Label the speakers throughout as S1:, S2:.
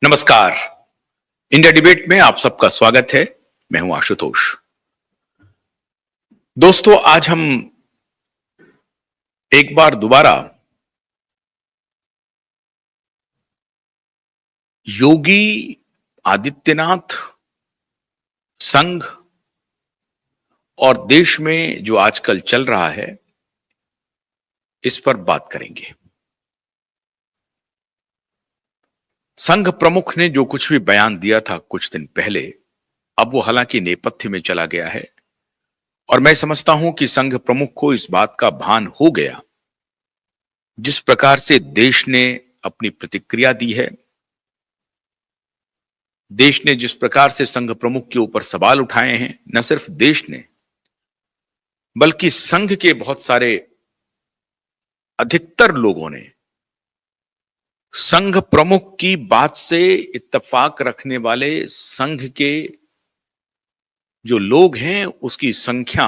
S1: नमस्कार। India debate में आप सबका स्वागत है। मैं हूं आशुतोष। दोस्तों, आज हम एक बार दोबारा योगी आदित्यनाथ, संघ और देश में जो आजकल चल रहा है, इस पर बात करेंगे। संघ प्रमुख ने जो कुछ भी बयान दिया था कुछ दिन पहले, अब वो हालांकि नेपथ्य में चला गया है और मैं समझता हूं कि संघ प्रमुख को इस बात का भान हो गया, जिस प्रकार से देश ने अपनी प्रतिक्रिया दी है, देश ने जिस प्रकार से संघ प्रमुख के ऊपर सवाल उठाए हैं, न सिर्फ देश ने बल्कि संघ के बहुत सारे अधिकतर लोगों ने संघ प्रमुख की बात से इत्तेफाक रखने वाले संघ के जो लोग हैं उसकी संख्या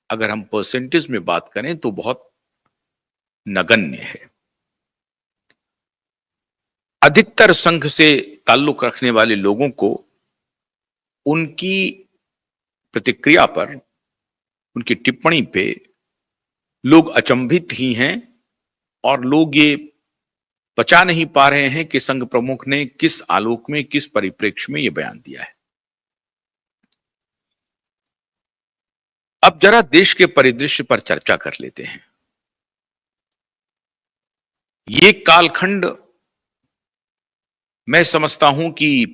S1: अगर हम परसेंटेज में बात करें तो बहुत नगण्य है। अधिकतर संघ से ताल्लुक रखने वाले लोगों को उनकी प्रतिक्रिया पर, उनकी टिप्पणी पे लोग अचंभित ही हैं और लोग ये पचा नहीं पा रहे हैं कि संघ प्रमुख ने किस आलोक में, किस परिप्रेक्ष्य में यह बयान दिया है। अब जरा देश के परिदृश्य पर चर्चा कर लेते हैं। ये कालखंड मैं समझता हूं कि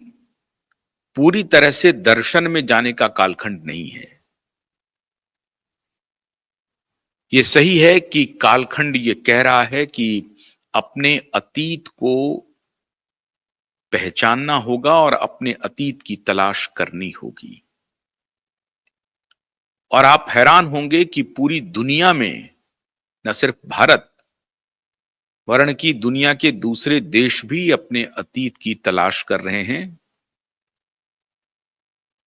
S1: पूरी तरह से दर्शन में जाने का कालखंड नहीं है। यह सही है कि कालखंड ये कह रहा है कि अपने अतीत को पहचानना होगा और अपने अतीत की तलाश करनी होगी। और आप हैरान होंगे कि पूरी दुनिया में, न सिर्फ भारत वरन कि दुनिया के दूसरे देश भी अपने अतीत की तलाश कर रहे हैं।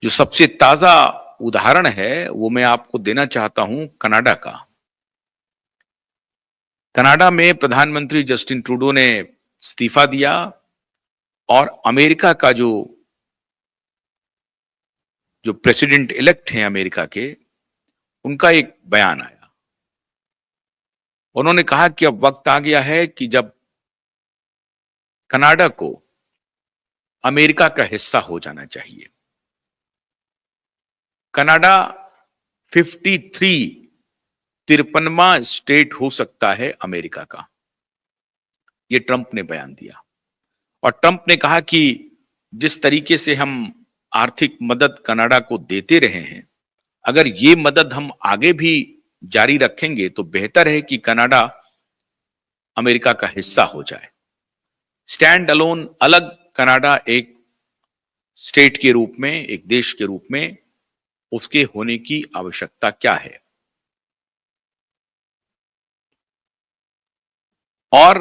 S1: जो सबसे ताजा उदाहरण है वो मैं आपको देना चाहता हूं कनाडा का। कनाडा में प्रधानमंत्री जस्टिन ट्रूडो ने इस्तीफा दिया और अमेरिका का जो प्रेसिडेंट इलेक्ट हैं अमेरिका के, उनका एक बयान आया। उन्होंने कहा कि अब वक्त आ गया है कि जब कनाडा को अमेरिका का हिस्सा हो जाना चाहिए। कनाडा 53वां स्टेट हो सकता है अमेरिका का, यह ट्रंप ने बयान दिया। और ट्रंप ने कहा कि जिस तरीके से हम आर्थिक मदद कनाडा को देते रहे हैं, अगर ये मदद हम आगे भी जारी रखेंगे तो बेहतर है कि कनाडा अमेरिका का हिस्सा हो जाए। स्टैंड अलोन, अलग कनाडा एक स्टेट के रूप में, एक देश के रूप में उसके होने की आवश्यकता क्या है। और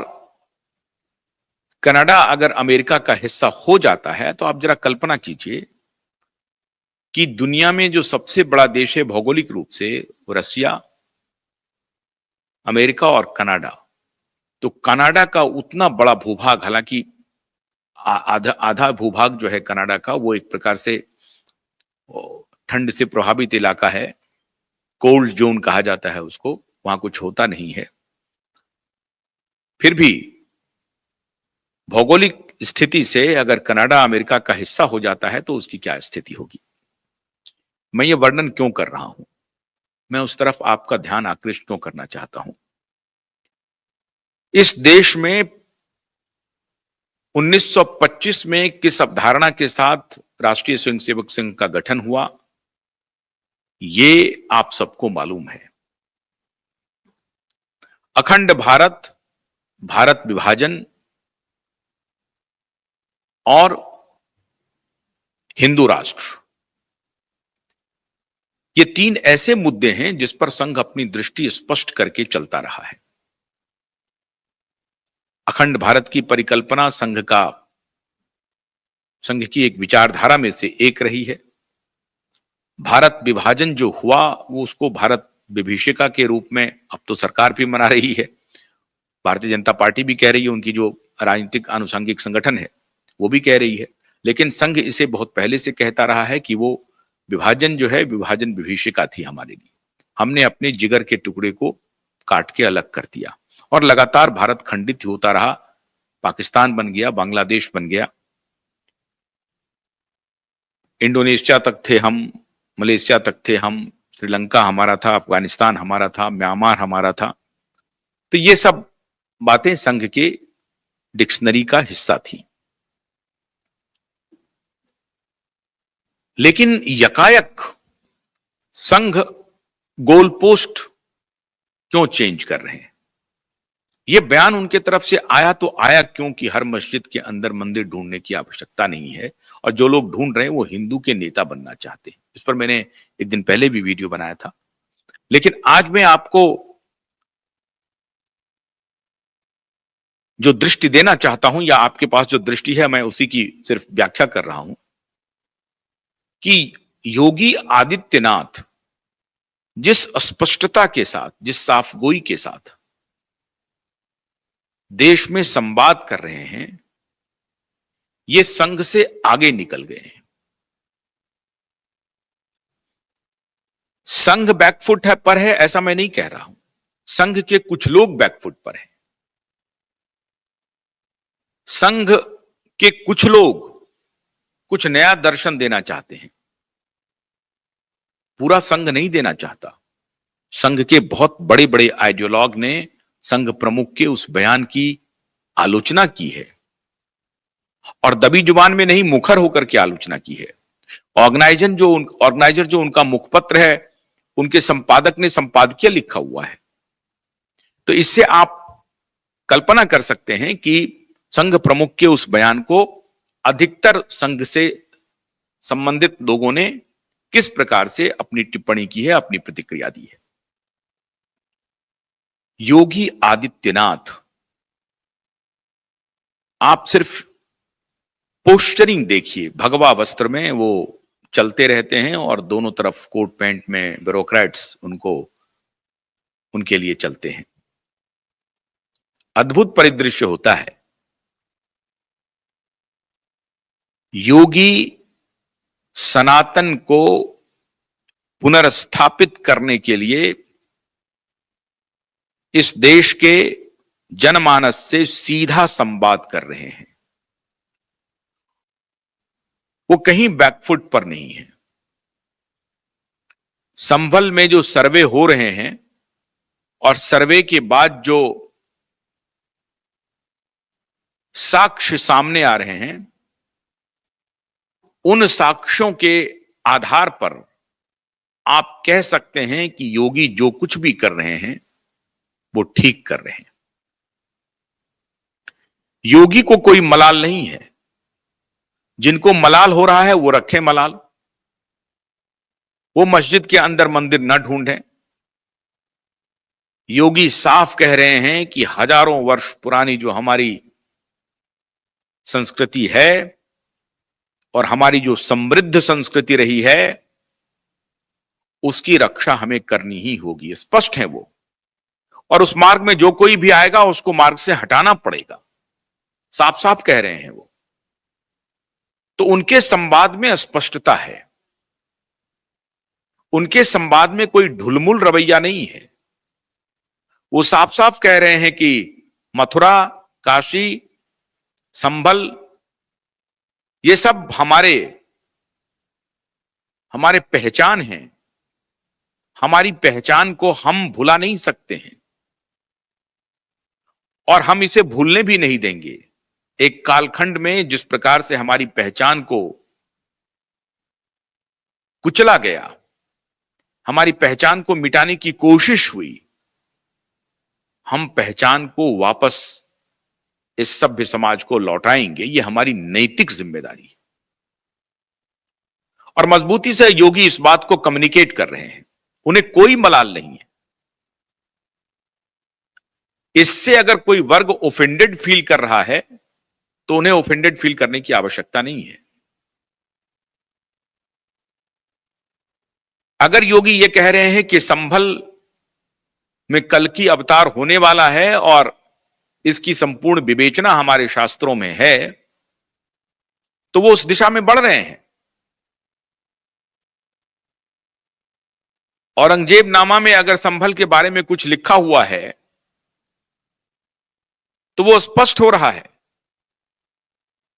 S1: कनाडा अगर अमेरिका का हिस्सा हो जाता है तो आप जरा कल्पना कीजिए कि दुनिया में जो सबसे बड़ा देश है भौगोलिक रूप से, वो रसिया, अमेरिका और कनाडा। तो कनाडा का उतना बड़ा भूभाग, हालांकि आधा आधा भूभाग जो है कनाडा का, वो एक प्रकार से ठंड से प्रभावित इलाका है, कोल्ड जोन कहा जाता है उसको, वहां कुछ होता नहीं है। फिर भी भौगोलिक स्थिति से अगर कनाडा अमेरिका का हिस्सा हो जाता है तो उसकी क्या स्थिति होगी। मैं ये वर्णन क्यों कर रहा हूं, मैं उस तरफ आपका ध्यान आकृष्ट क्यों करना चाहता हूं। इस देश में 1925 में किस अवधारणा के साथ राष्ट्रीय स्वयंसेवक संघ का गठन हुआ, ये आप सबको मालूम है। अखंड भारत, भारत विभाजन और हिंदू राष्ट्र, ये तीन ऐसे मुद्दे हैं जिस पर संघ अपनी दृष्टि स्पष्ट करके चलता रहा है। अखंड भारत की परिकल्पना संघ की एक विचारधारा में से एक रही है। भारत विभाजन जो हुआ वो उसको भारत विभीषिका के रूप में अब तो सरकार भी मना रही है, भारतीय जनता पार्टी भी कह रही है, उनकी जो राजनीतिक आनुषंगिक संगठन है वो भी कह रही है। लेकिन संघ इसे बहुत पहले से कहता रहा है कि वो विभाजन जो है, विभाजन विभीषिका थी हमारे लिए। हमने अपने जिगर के टुकड़े को काट के अलग कर दिया और लगातार भारत खंडित होता रहा। पाकिस्तान बन गया, बांग्लादेश बन गया, इंडोनेशिया तक थे हम, मलेशिया तक थे हम, श्रीलंका हमारा था, अफगानिस्तान हमारा था, म्यांमार हमारा था। तो ये सब बातें संघ के डिक्शनरी का हिस्सा थी। लेकिन यकायक संघ गोल पोस्ट क्यों चेंज कर रहे हैं? यह बयान उनके तरफ से आया तो आया क्योंकि हर मस्जिद के अंदर मंदिर ढूंढने की आवश्यकता नहीं है, और जो लोग ढूंढ रहे हैं वो हिंदू के नेता बनना चाहते हैं। इस पर मैंने एक दिन पहले भी वीडियो बनाया था। लेकिन आज मैं आपको जो दृष्टि देना चाहता हूं, या आपके पास जो दृष्टि है, मैं उसी की सिर्फ व्याख्या कर रहा हूं कि योगी आदित्यनाथ जिस स्पष्टता के साथ, जिस साफगोई के साथ देश में संवाद कर रहे हैं, ये संघ से आगे निकल गए हैं। संघ बैकफुट है पर है ऐसा मैं नहीं कह रहा हूं। संघ के कुछ लोग बैकफुट पर हैं। संघ के कुछ लोग कुछ नया दर्शन देना चाहते हैं। पूरा संघ नहीं देना चाहता। संघ के बहुत बड़े बड़े आइडियोलॉग ने संघ प्रमुख के उस बयान की आलोचना की है, और दबी जुबान में नहीं, मुखर होकर के आलोचना की है। ऑर्गेनाइजर जो उनका मुखपत्र है, उनके संपादक ने संपादकीय लिखा हुआ है। तो इससे आप कल्पना कर सकते हैं कि संघ प्रमुख के उस बयान को अधिकतर संघ से संबंधित लोगों ने किस प्रकार से अपनी टिप्पणी की है, अपनी प्रतिक्रिया दी है। योगी आदित्यनाथ, आप सिर्फ पोस्टरिंग देखिए, भगवा वस्त्र में वो चलते रहते हैं और दोनों तरफ कोट पैंट में ब्यूरोक्रेट्स उनके लिए चलते हैं। अद्भुत परिदृश्य होता है। योगी सनातन को पुनर्स्थापित करने के लिए इस देश के जनमानस से सीधा संवाद कर रहे हैं। वो कहीं बैकफुट पर नहीं है। संभल में जो सर्वे हो रहे हैं और सर्वे के बाद जो साक्ष्य सामने आ रहे हैं, उन साक्ष्यों के आधार पर आप कह सकते हैं कि योगी जो कुछ भी कर रहे हैं वो ठीक कर रहे हैं। योगी को कोई मलाल नहीं है। जिनको मलाल हो रहा है वो रखे मलाल। वो मस्जिद के अंदर मंदिर न ढूंढें। योगी साफ कह रहे हैं कि हजारों वर्ष पुरानी जो हमारी संस्कृति है और हमारी जो समृद्ध संस्कृति रही है, उसकी रक्षा हमें करनी ही होगी। स्पष्ट है वो। और उस मार्ग में जो कोई भी आएगा उसको मार्ग से हटाना पड़ेगा। साफ साफ कह रहे हैं वो। तो उनके संवाद में स्पष्टता है। उनके संवाद में कोई ढुलमुल रवैया नहीं है। वो साफ साफ कह रहे हैं कि मथुरा, काशी, संभल, ये सब हमारे पहचान हैं। हमारी पहचान को हम भुला नहीं सकते हैं और हम इसे भूलने भी नहीं देंगे। एक कालखंड में जिस प्रकार से हमारी पहचान को कुचला गया, हमारी पहचान को मिटाने की कोशिश हुई, हम पहचान को वापस इस सभ्य समाज को लौटाएंगे। ये हमारी नैतिक जिम्मेदारी है। और मजबूती से योगी इस बात को कम्युनिकेट कर रहे हैं। उन्हें कोई मलाल नहीं है। इससे अगर कोई वर्ग ऑफेंडेड फील कर रहा है तो उन्हें ऑफेंडेड फील करने की आवश्यकता नहीं है। अगर योगी ये कह रहे हैं कि संभल में कल की अवतार होने वाला है और इसकी संपूर्ण विवेचना हमारे शास्त्रों में है, तो वो उस दिशा में बढ़ रहे हैं। औरंगजेबनामा में अगर संभल के बारे में कुछ लिखा हुआ है तो वो स्पष्ट हो रहा है